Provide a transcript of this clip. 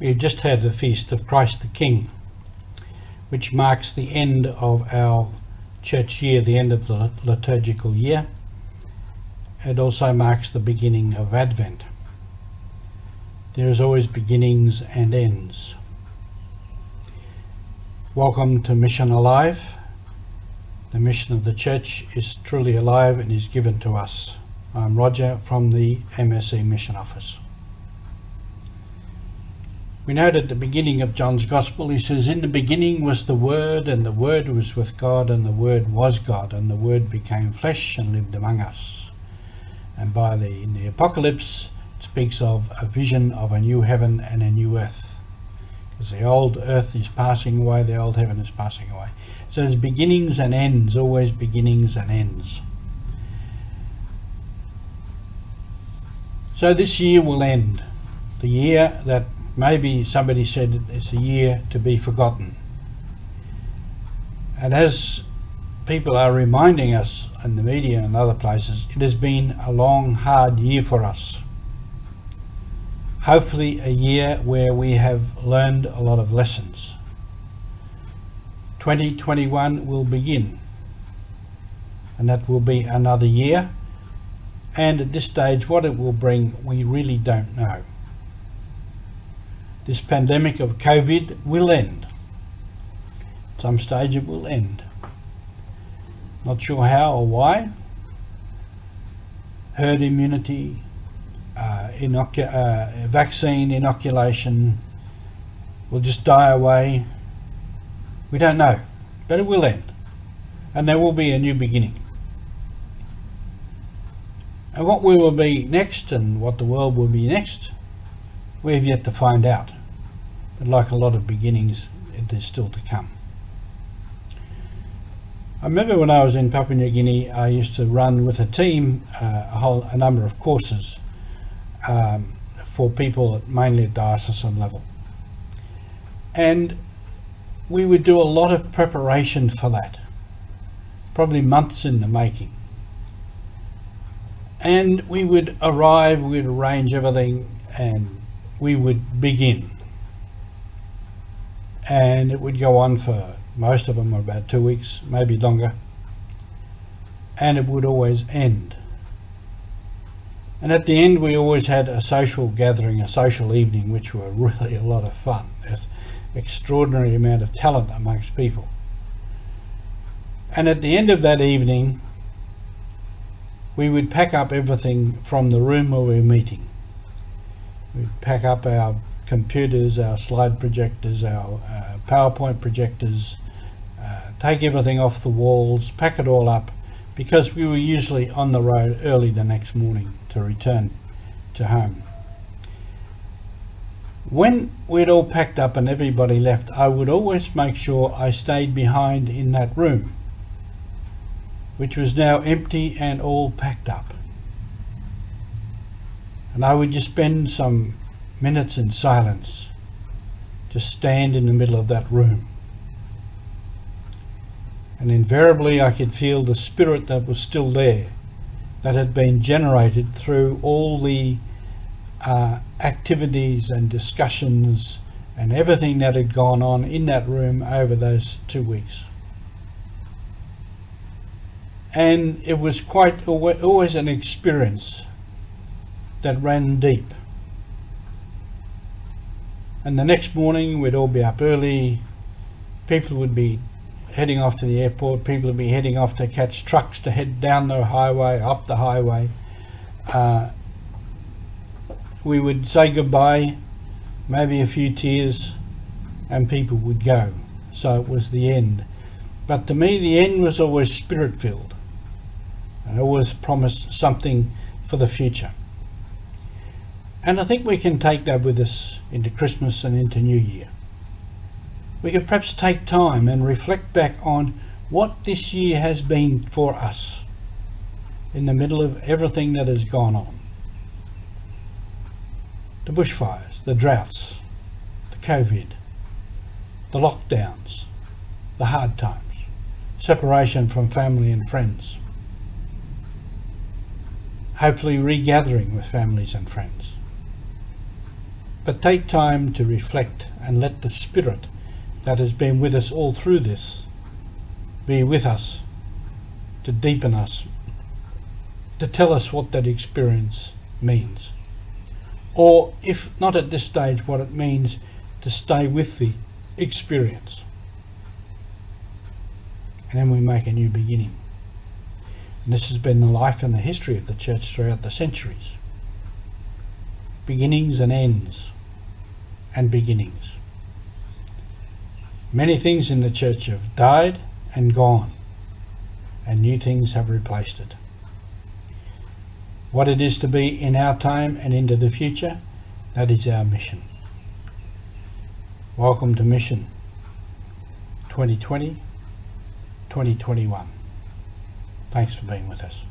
We've just had the Feast of Christ the King, which marks the end of our church year, the end of the liturgical year. It also marks the beginning of Advent. There is always beginnings and ends. Welcome to Mission Alive. The mission of the church is truly alive and is given to us. I'm Roger from the MSC Mission Office. We note at the beginning of John's Gospel, he says, "In the beginning was the Word, and the Word was with God, and the Word was God, and the Word became flesh and lived among us." And in the Apocalypse, it speaks of a vision of a new heaven and a new earth. Because the old earth is passing away, the old heaven is passing away. So there's beginnings and ends, always beginnings and ends. So this year will end. The year that maybe somebody said it's a year to be forgotten. And as people are reminding us in the media and other places, it has been a long, hard year for us. Hopefully a year where we have learned a lot of lessons. 2021 will begin, and that will be another year. And at this stage, what it will bring, we really don't know. This pandemic of COVID will end. At some stage it will end. Not sure how or why. Herd immunity, vaccine inoculation will just die away. We don't know, but it will end, and there will be a new beginning. And what we will be next and what the world will be next, we have yet to find out. But like a lot of beginnings, it is still to come. I remember when I was in Papua New Guinea, I used to run with a team a number of courses for people mainly at diocesan level. And we would do a lot of preparation for that, probably months in the making. And we would arrive, we'd arrange everything, and we would begin. And it would go on for, most of them were about 2 weeks, maybe longer. And it would always end. And at the end, we always had a social gathering, a social evening, which were really a lot of fun. There's extraordinary amount of talent amongst people. And at the end of that evening, we would pack up everything from the room where we were meeting. We'd pack up our computers, our slide projectors, our PowerPoint projectors, take everything off the walls, pack it all up, because we were usually on the road early the next morning to return to home. When we'd all packed up and everybody left, I would always make sure I stayed behind in that room, which was now empty and all packed up. And I would just spend some minutes in silence, just stand in the middle of that room. And invariably I could feel the spirit that was still there, that had been generated through all the activities and discussions and everything that had gone on in that room over those 2 weeks. And it was quite always an experience that ran deep. And the next morning we'd all be up early, people would be heading off to the airport, people would be heading off to catch trucks to head down the highway, up the highway. We would say goodbye, maybe a few tears, and people would go. So it was the end. But to me, the end was always spirit-filled, and always promised something for the future. And I think we can take that with us into Christmas and into New Year. We could perhaps take time and reflect back on what this year has been for us in the middle of everything that has gone on. The bushfires, the droughts, the COVID, the lockdowns, the hard times, separation from family and friends, hopefully regathering with families and friends. But take time to reflect and let the Spirit that has been with us all through this be with us, to deepen us, to tell us what that experience means. Or, if not at this stage, what it means to stay with the experience. And then we make a new beginning. And this has been the life and the history of the church throughout the centuries. Beginnings and ends, and beginnings. Many things in the church have died and gone, and new things have replaced it. What it is to be in our time and into the future, that is our mission. Welcome to Mission 2020, 2021. Thanks for being with us.